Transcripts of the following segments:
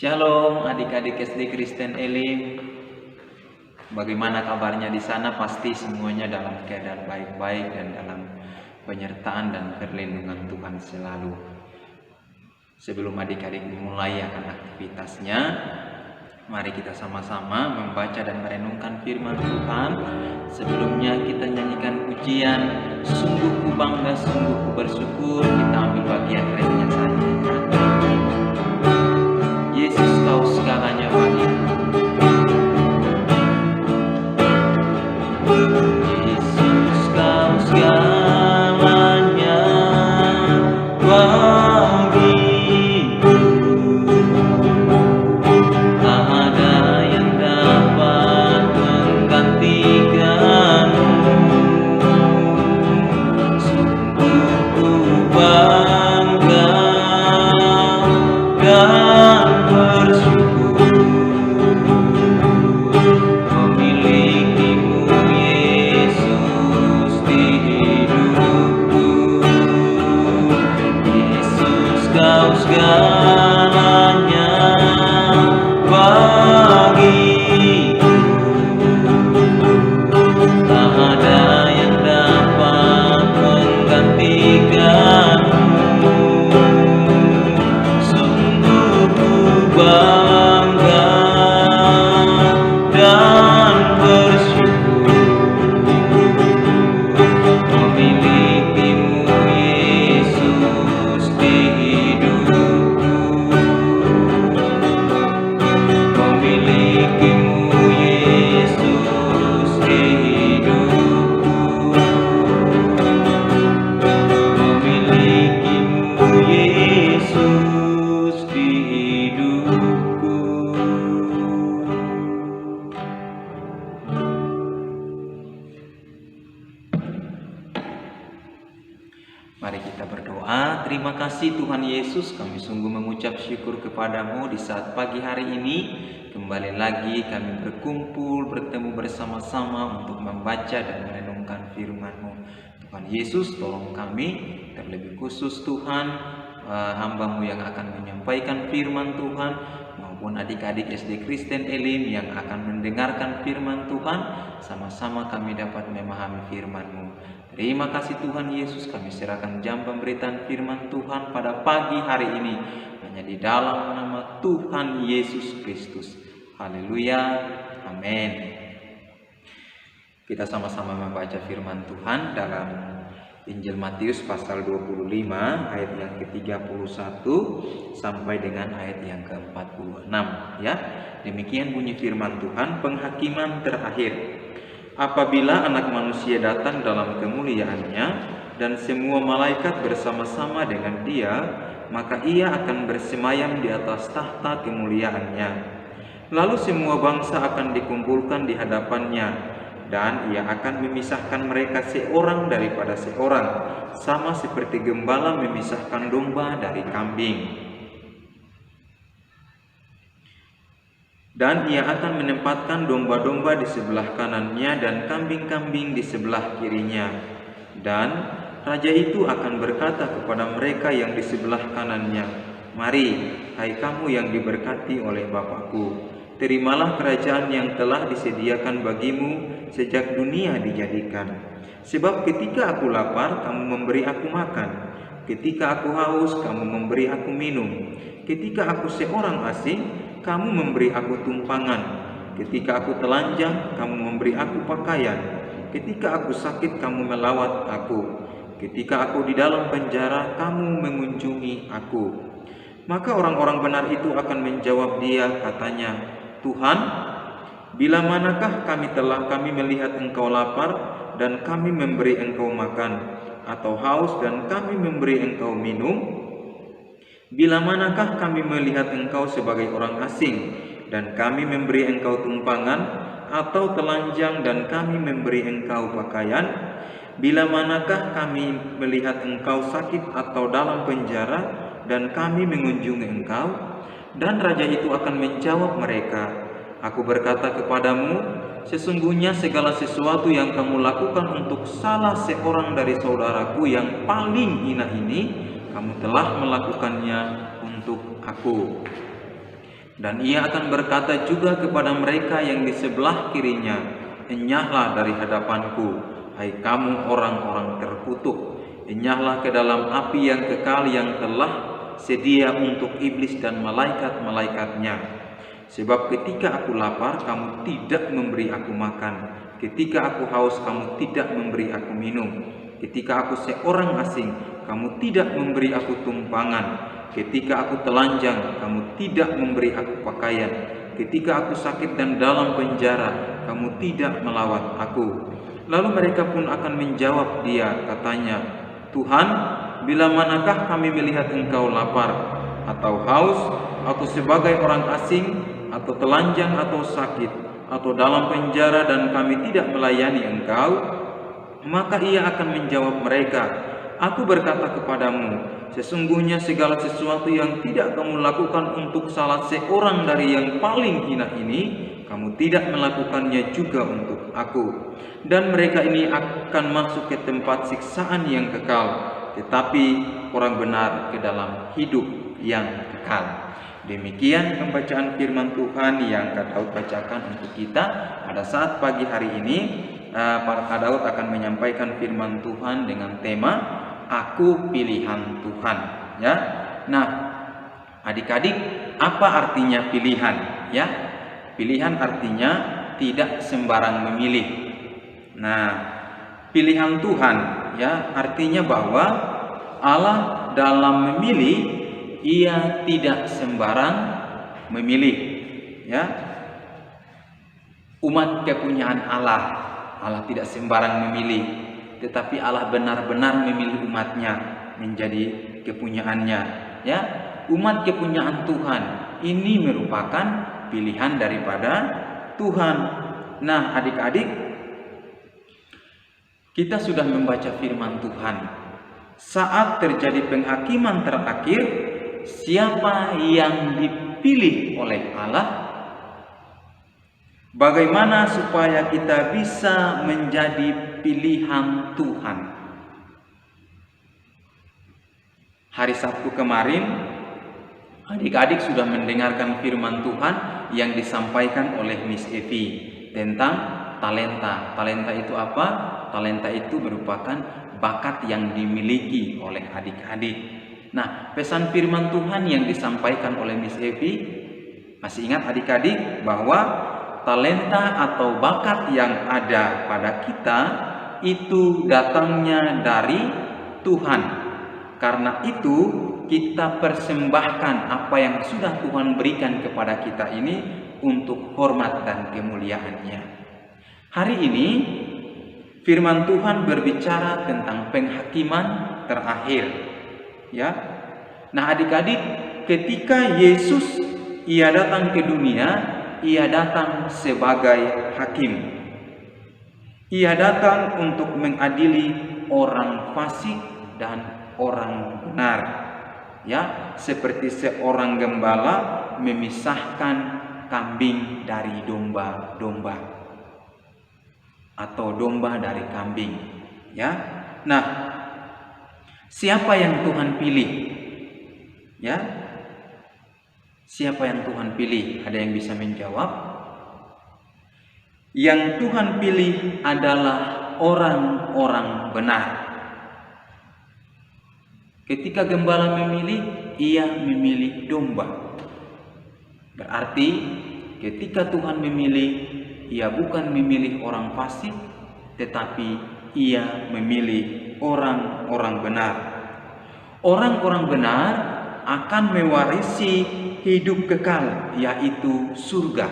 Shalom adik-adik SD Kristen Elim. Bagaimana kabarnya di sana? Pasti semuanya dalam keadaan baik-baik dan dalam penyertaan dan perlindungan Tuhan selalu. Sebelum adik-adik memulai akan aktivitasnya, mari kita sama-sama membaca dan merenungkan firman Tuhan. Sebelumnya kita nyanyikan pujian Sungguh ku bangga, sungguh ku bersyukur. Kita ambil bagian refnya saja. Yesus, kau segalanya bagiku. Yesus, kau segalanya bagiku. Tak ada yang dapat menggantikanmu. Sungguh ku bangga dan bersyukur memilikimu, Yesus, di hidupku. Yesus, kau segalanya bagiku. Tak ada yang dapat menggantikanmu. Sungguh ku bangga dan bersyukur memilikimu, Yesus, di hidupku. Memilikimu, Yesus, di hidupku. Memilikimu, Yesus, di hidupku. Mari kita berdoa. Terima kasih Tuhan Yesus, kami sungguh mengucap syukur kepadamu di saat pagi hari ini. Kembali lagi kami berkumpul, bertemu bersama-sama untuk membaca dan merenungkan firman-Mu. Tuhan Yesus, tolong kami, terlebih khusus Tuhan, hamba-Mu yang akan menyampaikan firman Tuhan, maupun adik-adik SD Kristen Elim yang akan mendengarkan firman Tuhan. Sama-sama kami dapat memahami firman-Mu. Terima kasih Tuhan Yesus, kami serahkan jam pemberitaan firman Tuhan pada pagi hari ini hanya di dalam nama Tuhan Yesus Kristus. Haleluya, amin. Kita sama-sama membaca firman Tuhan dalam Injil Matius pasal 25 ayat yang ke-31 sampai dengan ayat yang ke-46 ya. Demikian bunyi firman Tuhan, penghakiman terakhir. Apabila Anak Manusia datang dalam kemuliaannya dan semua malaikat bersama-sama dengan Dia, maka Ia akan bersemayam di atas tahta kemuliaannya. Lalu semua bangsa akan dikumpulkan di hadapannya, dan Ia akan memisahkan mereka seorang daripada seorang, sama seperti gembala memisahkan domba dari kambing. Dan Ia akan menempatkan domba-domba di sebelah kanannya dan kambing-kambing di sebelah kirinya. Dan Raja itu akan berkata kepada mereka yang di sebelah kanannya, "Mari, hai kamu yang diberkati oleh Bapa-Ku, terimalah kerajaan yang telah disediakan bagimu sejak dunia dijadikan. Sebab ketika aku lapar, kamu memberi aku makan. Ketika aku haus, kamu memberi aku minum. Ketika aku seorang asing, kamu memberi aku tumpangan. Ketika aku telanjang, kamu memberi aku pakaian. Ketika aku sakit, kamu melawat aku. Ketika aku di dalam penjara, kamu mengunjungi aku." Maka orang-orang benar itu akan menjawab Dia, katanya, "Tuhan, bila manakah kami melihat Engkau lapar dan kami memberi Engkau makan, atau haus dan kami memberi Engkau minum? Bila manakah kami melihat Engkau sebagai orang asing dan kami memberi Engkau tumpangan, atau telanjang dan kami memberi Engkau pakaian? Bila manakah kami melihat Engkau sakit atau dalam penjara dan kami mengunjungi Engkau?" Dan Raja itu akan menjawab mereka, "Aku berkata kepadamu, sesungguhnya segala sesuatu yang kamu lakukan untuk salah seorang dari saudaraku yang paling hina ini, kamu telah melakukannya untuk aku." Dan ia akan berkata juga kepada mereka yang di sebelah kirinya, enyahlah dari hadapanku, hai kamu orang-orang terkutuk, enyahlah ke dalam api yang kekal yang telah sedia untuk iblis dan malaikat-malaikatnya. Sebab ketika aku lapar, kamu tidak memberi aku makan. Ketika aku haus, kamu tidak memberi aku minum. Ketika aku seorang asing, kamu tidak memberi aku tumpangan. Ketika aku telanjang, kamu tidak memberi aku pakaian. Ketika aku sakit dan dalam penjara, kamu tidak melawat aku. Lalu mereka pun akan menjawab dia, katanya, Tuhan, bila manakah kami melihat engkau lapar, atau haus, atau sebagai orang asing, atau telanjang, atau sakit, atau dalam penjara, dan kami tidak melayani engkau? Maka ia akan menjawab mereka, aku berkata kepadamu, sesungguhnya segala sesuatu yang tidak kamu lakukan untuk salah seorang dari yang paling hina ini, kamu tidak melakukannya juga untuk aku. Dan mereka ini akan masuk ke tempat siksaan yang kekal, tetapi orang benar ke dalam hidup yang kekal. Demikian pembacaan firman Tuhan yang Kak Daud bacakan untuk kita pada saat pagi hari ini. Kak Daud akan menyampaikan firman Tuhan dengan tema Aku pilihan Tuhan, ya. Nah, adik-adik, apa artinya pilihan? Ya, pilihan artinya tidak sembarang memilih. Nah, pilihan Tuhan, ya, artinya bahwa Allah dalam memilih, ia tidak sembarang memilih, ya. Umat kepunyaan Allah, Allah tidak sembarang memilih, tetapi Allah benar-benar memilih umatnya menjadi kepunyaannya, ya. Umat kepunyaan Tuhan ini merupakan pilihan daripada Tuhan. Nah, adik-adik, kita sudah membaca firman Tuhan. Saat terjadi penghakiman terakhir, siapa yang dipilih oleh Allah? Bagaimana supaya kita bisa menjadi pilihan Tuhan? Hari Sabtu kemarin, adik-adik sudah mendengarkan firman Tuhan yang disampaikan oleh Miss Evi tentang talenta. Talenta itu apa? Talenta itu merupakan bakat yang dimiliki oleh adik-adik. Nah, pesan firman Tuhan yang disampaikan oleh Miss Evi, masih ingat adik-adik bahwa talenta atau bakat yang ada pada kita itu datangnya dari Tuhan. Karena itu kita persembahkan apa yang sudah Tuhan berikan kepada kita ini untuk hormat dan kemuliaannya. Hari ini firman Tuhan berbicara tentang penghakiman terakhir, ya. Nah, adik-adik, ketika Yesus ia datang ke dunia, ia datang sebagai hakim. Ia datang untuk mengadili orang fasik dan orang benar, ya, seperti seorang gembala memisahkan kambing dari domba-domba atau domba dari kambing, ya. Nah, siapa yang Tuhan pilih? Ya, siapa yang Tuhan pilih? Ada yang bisa menjawab? Yang Tuhan pilih adalah orang-orang benar. Ketika gembala memilih, ia memilih domba. Berarti ketika Tuhan memilih, ia bukan memilih orang fasik, tetapi ia memilih orang-orang benar. Orang-orang benar akan mewarisi hidup kekal, yaitu surga.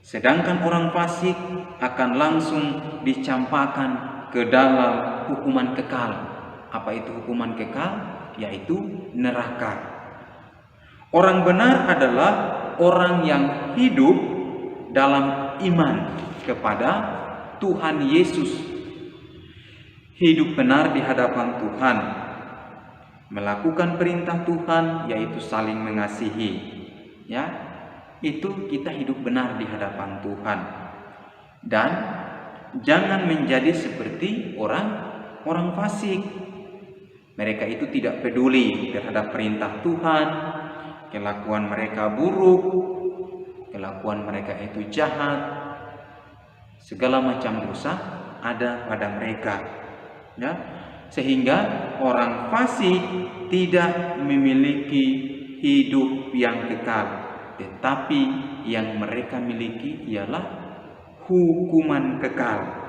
Sedangkan orang fasik akan langsung dicampakkan ke dalam hukuman kekal. Apa itu hukuman kekal? Yaitu neraka. Orang benar adalah orang yang hidup dalam iman kepada Tuhan Yesus. Hidup benar di hadapan Tuhan, melakukan perintah Tuhan, yaitu saling mengasihi, ya. Itu kita hidup benar di hadapan Tuhan. Dan jangan menjadi seperti orang fasik. Mereka itu tidak peduli terhadap perintah Tuhan, kelakuan mereka buruk, kelakuan mereka itu jahat, segala macam dosa ada pada mereka, ya. Sehingga orang fasik tidak memiliki hidup yang kekal, tetapi yang mereka miliki ialah hukuman kekal.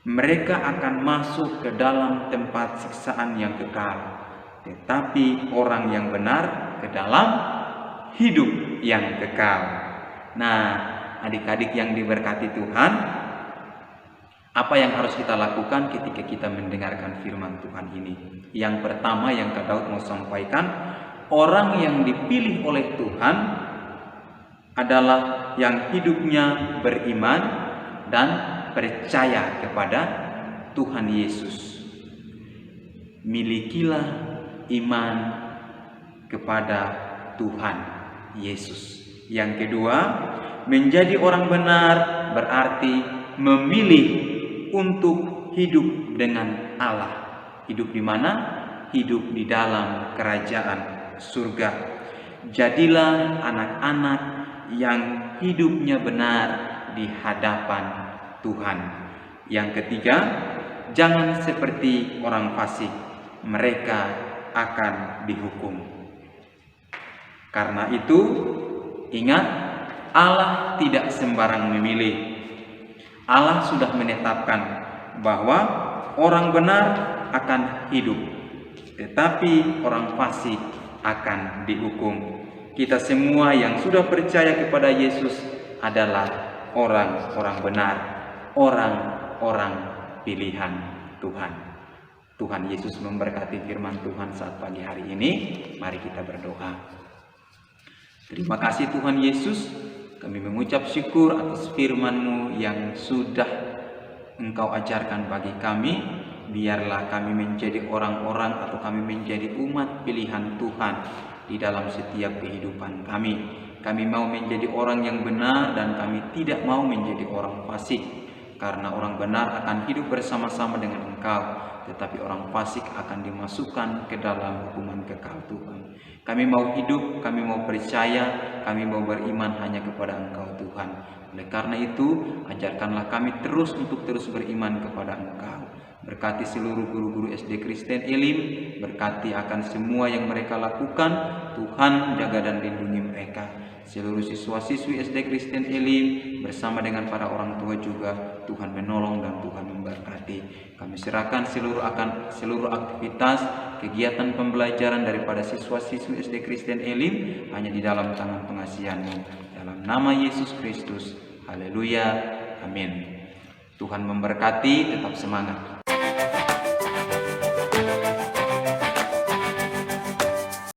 Mereka akan masuk ke dalam tempat siksaan yang kekal, tetapi orang yang benar ke dalam hidup yang kekal. Nah, adik-adik yang diberkati Tuhan, apa yang harus kita lakukan ketika kita mendengarkan firman Tuhan ini? Yang pertama yang Kak Daud mau sampaikan, orang yang dipilih oleh Tuhan adalah yang hidupnya beriman dan percaya kepada Tuhan Yesus. Milikilah iman kepada Tuhan Yesus. Yang kedua, menjadi orang benar berarti memilih untuk hidup dengan Allah. Hidup di mana? Hidup di dalam kerajaan surga. Jadilah anak-anak yang hidupnya benar di hadapan Tuhan. Yang ketiga, jangan seperti orang fasik, mereka akan dihukum. Karena itu, ingat, Allah tidak sembarang memilih. Allah sudah menetapkan bahwa orang benar akan hidup, tetapi orang fasik akan dihukum. Kita semua yang sudah percaya kepada Yesus adalah orang-orang benar, orang-orang pilihan Tuhan. Tuhan Yesus memberkati firman Tuhan saat pagi hari ini. Mari kita berdoa. Terima kasih Tuhan Yesus, kami mengucap syukur atas firman-Mu yang sudah Engkau ajarkan bagi kami. Biarlah kami menjadi orang-orang atau kami menjadi umat pilihan Tuhan di dalam setiap kehidupan kami. Kami mau menjadi orang yang benar dan kami tidak mau menjadi orang fasik. Karena orang benar akan hidup bersama-sama dengan Engkau, tetapi orang fasik akan dimasukkan ke dalam hukuman kekal Tuhan. Kami mau hidup, kami mau percaya, kami mau beriman hanya kepada Engkau Tuhan. Oleh karena itu, ajarkanlah kami terus untuk terus beriman kepada Engkau. Berkati seluruh guru-guru SD Kristen Elim, berkati akan semua yang mereka lakukan. Tuhan jaga dan lindungi mereka. Seluruh siswa-siswi SD Kristen Elim bersama dengan para orang tua juga, Tuhan menolong dan Tuhan memberkati. Kami serahkan seluruh aktivitas kegiatan pembelajaran daripada siswa-siswi SD Kristen Elim hanya di dalam tangan pengasihan-Mu. Dalam nama Yesus Kristus. Haleluya. Amin. Tuhan memberkati, tetap semangat.